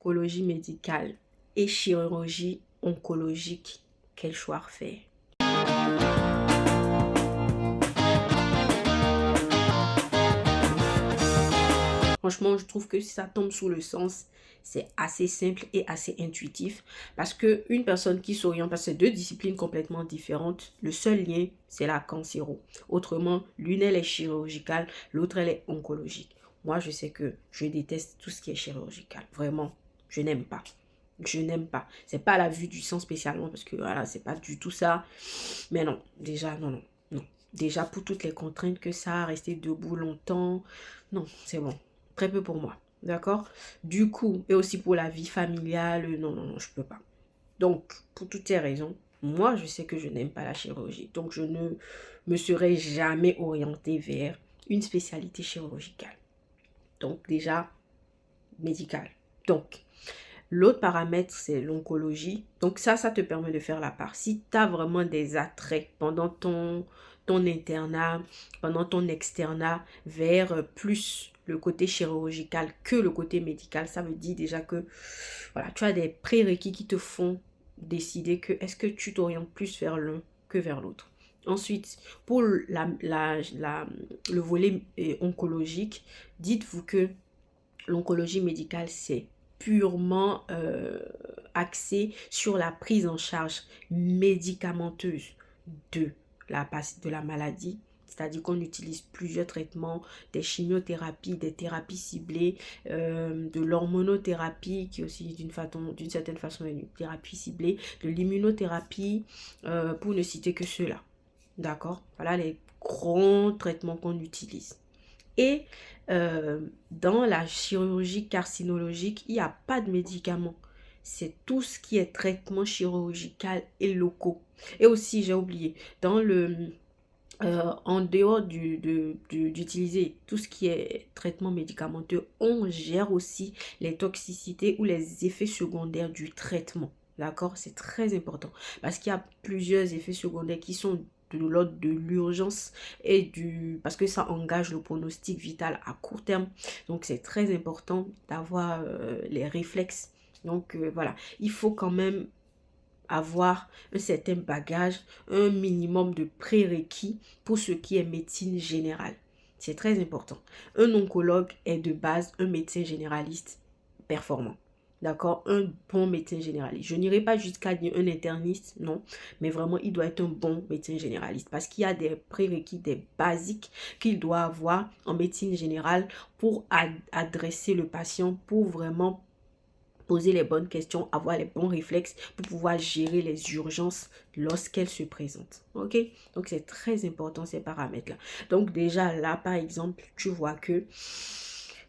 oncologie médicale et chirurgie oncologique, quel choix faire? Franchement, je trouve que si ça tombe sous le sens, c'est assez simple et assez intuitif. Parce que une personne qui s'oriente, parce que c'est deux disciplines complètement différentes, le seul lien, c'est la cancéro. Autrement, l'une, elle est chirurgicale, l'autre, elle est oncologique. Moi, je sais que je déteste tout ce qui est chirurgical. Vraiment, je n'aime pas. Je n'aime pas. C'est pas la vue du sang spécialement, parce que voilà, c'est pas du tout ça. Mais non, déjà, non, non, non. Déjà, pour toutes les contraintes que ça, rester debout longtemps, non, c'est bon. Très peu pour moi, d'accord? Du coup, et aussi pour la vie familiale, non, non, non, je peux pas. Donc, pour toutes ces raisons, moi, je sais que je n'aime pas la chirurgie. Donc, je ne me serais jamais orientée vers une spécialité chirurgicale. Donc, déjà, médicale. Donc, l'autre paramètre, c'est l'oncologie. Donc, ça te permet de faire la part. Si tu as vraiment des attraits pendant ton internat, pendant ton externat, vers plus le côté chirurgical que le côté médical, ça veut dire déjà que voilà, tu as des prérequis qui te font décider que est-ce que tu t'orientes plus vers l'un que vers l'autre. Ensuite, pour le volet oncologique, dites-vous que l'oncologie médicale, c'est purement axé sur la prise en charge médicamenteuse de la maladie. C'est-à-dire qu'on utilise plusieurs traitements, des chimiothérapies, des thérapies ciblées, de l'hormonothérapie, qui est aussi d'une certaine façon une thérapie ciblée, de l'immunothérapie, pour ne citer que ceux-là. D'accord? Voilà les grands traitements qu'on utilise. Et dans la chirurgie carcinologique, il n'y a pas de médicaments. C'est tout ce qui est traitement chirurgical et locaux. Et aussi, j'ai oublié, en dehors d'utiliser tout ce qui est traitement médicamenteux, on gère aussi les toxicités ou les effets secondaires du traitement. D'accord? C'est très important parce qu'il y a plusieurs effets secondaires qui sont de l'ordre de l'urgence et parce que ça engage le pronostic vital à court terme. Donc, c'est très important d'avoir les réflexes. Donc, voilà, il faut quand même avoir un certain bagage, un minimum de prérequis pour ce qui est médecine générale. C'est très important. Un oncologue est de base un médecin généraliste performant. D'accord? Un bon médecin généraliste. Je n'irai pas jusqu'à dire un interniste, non. Mais vraiment, il doit être un bon médecin généraliste. Parce qu'il y a des prérequis, des basiques qu'il doit avoir en médecine générale pour adresser le patient, pour vraiment poser les bonnes questions, avoir les bons réflexes pour pouvoir gérer les urgences lorsqu'elles se présentent. Ok? Donc, c'est très important ces paramètres-là. Donc, déjà là, par exemple, tu vois que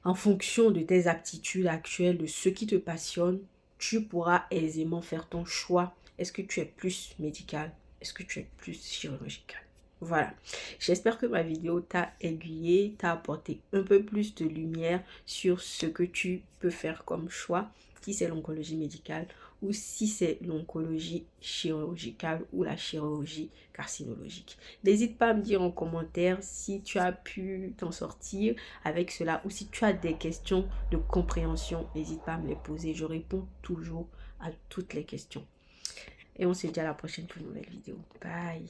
en fonction de tes aptitudes actuelles, de ce qui te passionne, tu pourras aisément faire ton choix. Est-ce que tu es plus médical? Est-ce que tu es plus chirurgical? Voilà, j'espère que ma vidéo t'a aiguillé, t'a apporté un peu plus de lumière sur ce que tu peux faire comme choix, si c'est l'oncologie médicale ou si c'est l'oncologie chirurgicale ou la chirurgie carcinologique. N'hésite pas à me dire en commentaire si tu as pu t'en sortir avec cela ou si tu as des questions de compréhension, n'hésite pas à me les poser, je réponds toujours à toutes les questions. Et on se dit à la prochaine pour une nouvelle vidéo. Bye!